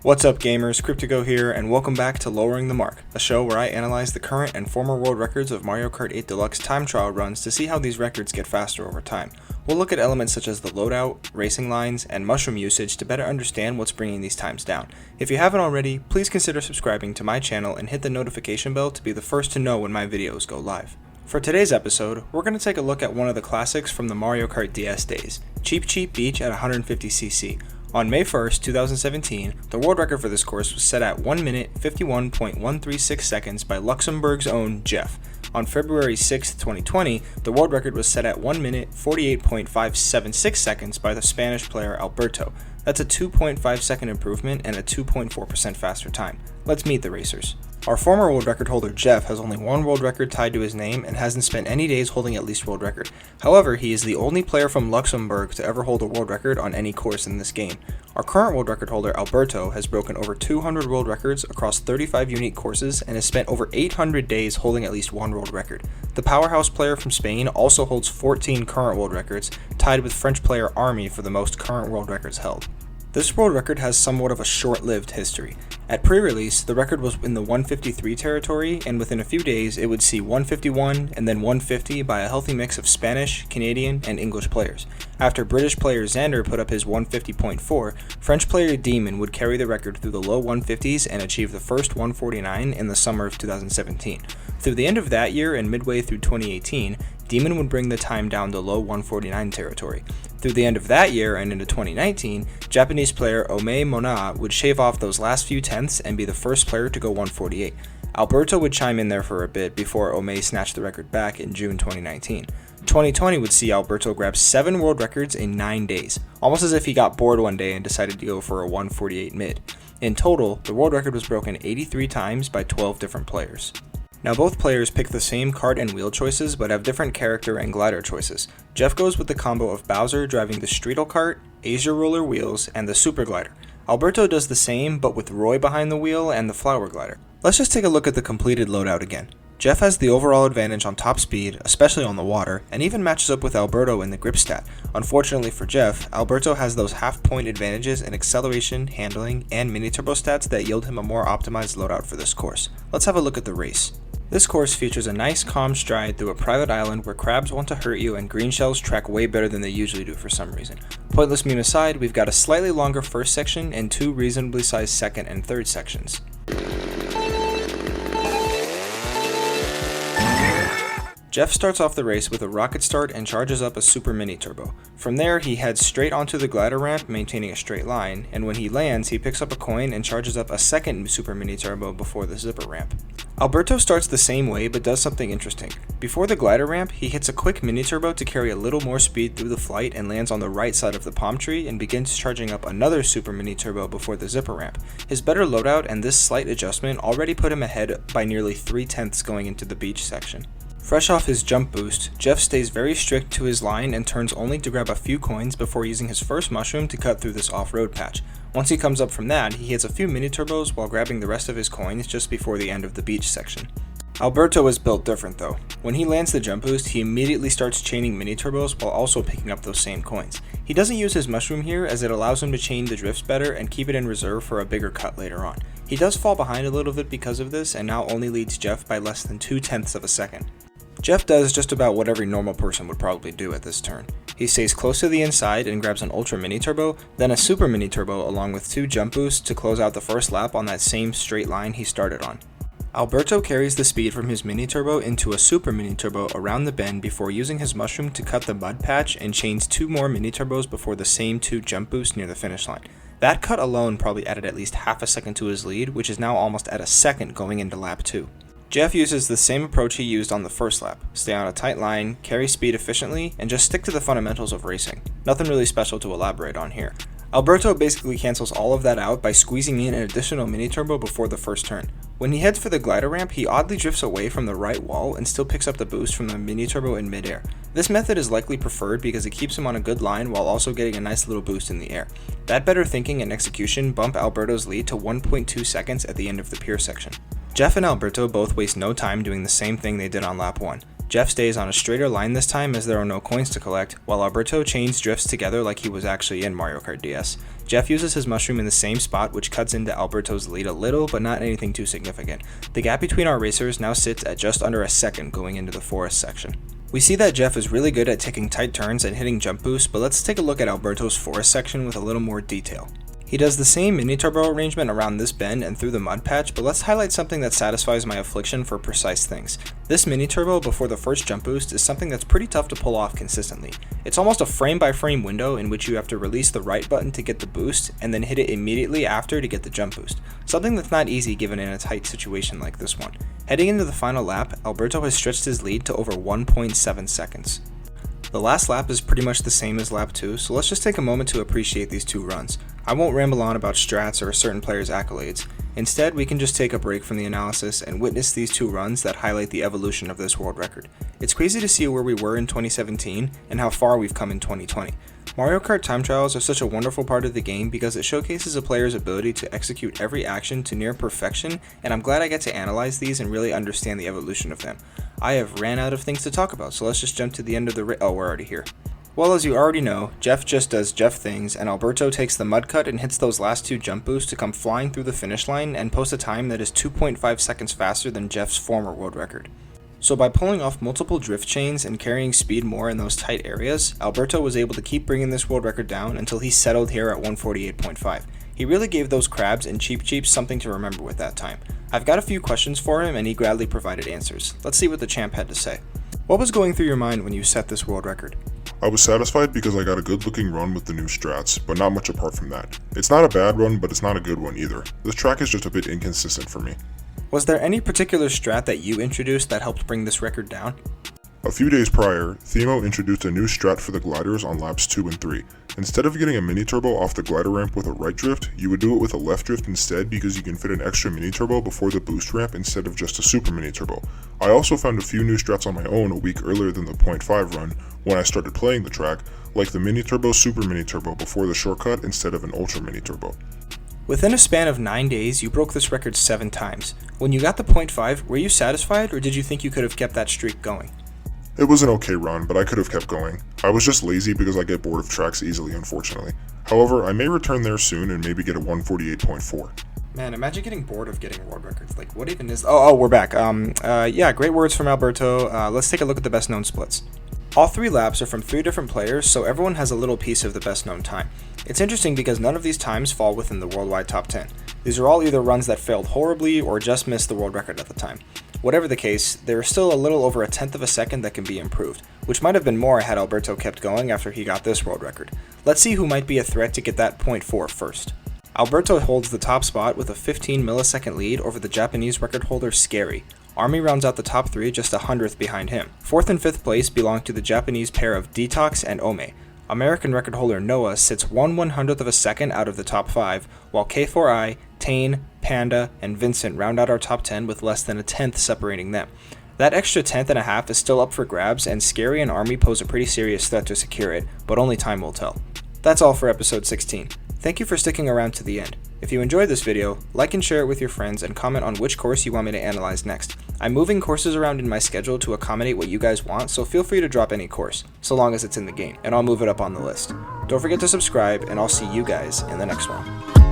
What's up gamers, Cryptigo here, and welcome back to Lowering the Mark, a show where I analyze the current and former world records of Mario Kart 8 Deluxe time trial runs to see how these records get faster over time. We'll look at elements such as the loadout, racing lines, and mushroom usage to better understand what's bringing these times down. If you haven't already, please consider subscribing to my channel and hit the notification bell to be the first to know when my videos go live. For today's episode, we're going to take a look at one of the classics from the Mario Kart DS days, Cheep Cheep Beach at 150cc. On May 1st, 2017, the world record for this course was set at 1 minute 51.136 seconds by Luxembourg's own Jeff. On February 6, 2020, the world record was set at 1 minute 48.576 seconds by the Spanish player Alberto. That's a 2.5 second improvement and a 2.4% faster time. Let's meet the racers. Our former world record holder Jeff has only one world record tied to his name and hasn't spent any days holding at least world record. However, he is the only player from Luxembourg to ever hold a world record on any course in this game. Our current world record holder Alberto has broken over 200 world records across 35 unique courses and has spent over 800 days holding at least one world record. The powerhouse player from Spain also holds 14 current world records, tied with French player Army for the most current world records held. This world record has somewhat of a short-lived history. At pre-release, the record was in the 153 territory, and within a few days it would see 151 and then 150 by a healthy mix of Spanish, Canadian, and English players. After British player Xander put up his 150.4, French player Demon would carry the record through the low 150s and achieve the first 149 in the summer of 2017. Through the end of that year and midway through 2018, Demon would bring the time down to low 149 territory. Through the end of that year and into 2019, Japanese player Ome Mona would shave off those last few tenths and be the first player to go 148. Alberto would chime in there for a bit before Ome snatched the record back in June 2019. 2020 would see Alberto grab 7 world records in 9 days, almost as if he got bored one day and decided to go for a 148 mid. In total, the world record was broken 83 times by 12 different players. Now both players pick the same kart and wheel choices but have different character and glider choices. Jeff goes with the combo of Bowser driving the Streetle kart, Asia roller wheels, and the Super Glider. Alberto does the same but with Roy behind the wheel and the Flower Glider. Let's just take a look at the completed loadout again. Jeff has the overall advantage on top speed, especially on the water, and even matches up with Alberto in the grip stat. Unfortunately for Jeff, Alberto has those half-point advantages in acceleration, handling, and mini-turbo stats that yield him a more optimized loadout for this course. Let's have a look at the race. This course features a nice calm stride through a private island where crabs want to hurt you and green shells track way better than they usually do for some reason. Pointless meme aside, we've got a slightly longer first section and 2 reasonably sized second and third sections. Jeff starts off the race with a rocket start and charges up a super mini turbo. From there, he heads straight onto the glider ramp, maintaining a straight line, and when he lands, he picks up a coin and charges up a second super mini turbo before the zipper ramp. Alberto starts the same way but does something interesting. Before the glider ramp, he hits a quick mini turbo to carry a little more speed through the flight and lands on the right side of the palm tree and begins charging up another super mini turbo before the zipper ramp. His better loadout and this slight adjustment already put him ahead by nearly 3/10 going into the beach section. Fresh off his jump boost, Jeff stays very strict to his line and turns only to grab a few coins before using his first mushroom to cut through this off-road patch. Once he comes up from that, he hits a few mini turbos while grabbing the rest of his coins just before the end of the beach section. Alberto is built different though. When he lands the jump boost, he immediately starts chaining mini turbos while also picking up those same coins. He doesn't use his mushroom here as it allows him to chain the drifts better and keep it in reserve for a bigger cut later on. He does fall behind a little bit because of this and now only leads Jeff by less than 2/10 of a second. Jeff does just about what every normal person would probably do at this turn. He stays close to the inside and grabs an ultra mini turbo, then a super mini turbo along with 2 jump boosts to close out the first lap on that same straight line he started on. Alberto carries the speed from his mini turbo into a super mini turbo around the bend before using his mushroom to cut the mud patch and chains 2 more mini turbos before the same 2 jump boosts near the finish line. That cut alone probably added at least half a second to his lead, which is now almost at a second going into lap 2. Jeff uses the same approach he used on the first lap, stay on a tight line, carry speed efficiently, and just stick to the fundamentals of racing. Nothing really special to elaborate on here. Alberto basically cancels all of that out by squeezing in an additional mini turbo before the first turn. When he heads for the glider ramp, he oddly drifts away from the right wall and still picks up the boost from the mini turbo in midair. This method is likely preferred because it keeps him on a good line while also getting a nice little boost in the air. That better thinking and execution bump Alberto's lead to 1.2 seconds at the end of the pier section. Jeff and Alberto both waste no time doing the same thing they did on lap 1. Jeff stays on a straighter line this time as there are no coins to collect, while Alberto chains drifts together like he was actually in Mario Kart DS. Jeff uses his mushroom in the same spot, which cuts into Alberto's lead a little, but not anything too significant. The gap between our racers now sits at just under a second going into the forest section. We see that Jeff is really good at taking tight turns and hitting jump boosts, but let's take a look at Alberto's forest section with a little more detail. He does the same mini turbo arrangement around this bend and through the mud patch, but let's highlight something that satisfies my affliction for precise things. This mini turbo before the first jump boost is something that's pretty tough to pull off consistently. It's almost a frame by frame window in which you have to release the right button to get the boost and then hit it immediately after to get the jump boost. Something that's not easy given in a tight situation like this one. Heading into the final lap, Alberto has stretched his lead to over 1.7 seconds. The last lap is pretty much the same as lap 2, so let's just take a moment to appreciate these two runs. I won't ramble on about strats or a certain player's accolades. Instead, we can just take a break from the analysis and witness these two runs that highlight the evolution of this world record. It's crazy to see where we were in 2017 and how far we've come in 2020. Mario Kart time trials are such a wonderful part of the game because it showcases a player's ability to execute every action to near perfection, and I'm glad I get to analyze these and really understand the evolution of them. I have ran out of things to talk about, so let's just jump to the end of the oh, we're already here. Well, as you already know, Jeff just does Jeff things, and Alberto takes the mud cut and hits those last two jump boosts to come flying through the finish line and post a time that is 2.5 seconds faster than Jeff's former world record. So by pulling off multiple drift chains and carrying speed more in those tight areas, Alberto was able to keep bringing this world record down until he settled here at 148.5. He really gave those crabs and Cheep Cheep something to remember with that time. I've got a few questions for him and he gladly provided answers. Let's see what the champ had to say. What was going through your mind when you set this world record? I was satisfied because I got a good looking run with the new strats, but not much apart from that. It's not a bad run, but it's not a good one either. This track is just a bit inconsistent for me. Was there any particular strat that you introduced that helped bring this record down? A few days prior, Themo introduced a new strat for the gliders on laps 2 and 3. Instead of getting a mini turbo off the glider ramp with a right drift, you would do it with a left drift instead because you can fit an extra mini turbo before the boost ramp instead of just a super mini turbo. I also found a few new strats on my own a week earlier than the 0.5 run when I started playing the track, like the mini turbo super mini turbo before the shortcut instead of an ultra mini turbo. Within a span of 9 days, you broke this record 7 times. When you got the 0.5, were you satisfied or did you think you could have kept that streak going? It was an okay run, but I could have kept going. I was just lazy because I get bored of tracks easily, unfortunately. However, I may return there soon and maybe get a 148.4. Man, imagine getting bored of getting world records. Like, what even is... Oh, we're back. Yeah, great words from Alberto. Let's take a look at the best known splits. All 3 laps are from 3 different players, so everyone has a little piece of the best known time. It's interesting because none of these times fall within the worldwide top 10. These are all either runs that failed horribly or just missed the world record at the time. Whatever the case, there is still a little over a tenth of a second that can be improved, which might have been more had Alberto kept going after he got this world record. Let's see who might be a threat to get that 0.4 first. Alberto holds the top spot with a 15 millisecond lead over the Japanese record holder Scary. Army rounds out the top 3 just a 100th behind him. 4th and 5th place belong to the Japanese pair of Detox and Ome. American record holder Noah sits 1/100th of a second out of the top 5, while K4I, Tane, Panda, and Vincent round out our top 10 with less than a tenth separating them. That extra tenth and a half is still up for grabs, and Scary and Army pose a pretty serious threat to secure it, but only time will tell. That's all for episode 16. Thank you for sticking around to the end. If you enjoyed this video, like and share it with your friends and comment on which course you want me to analyze next. I'm moving courses around in my schedule to accommodate what you guys want, so feel free to drop any course, so long as it's in the game, and I'll move it up on the list. Don't forget to subscribe, and I'll see you guys in the next one.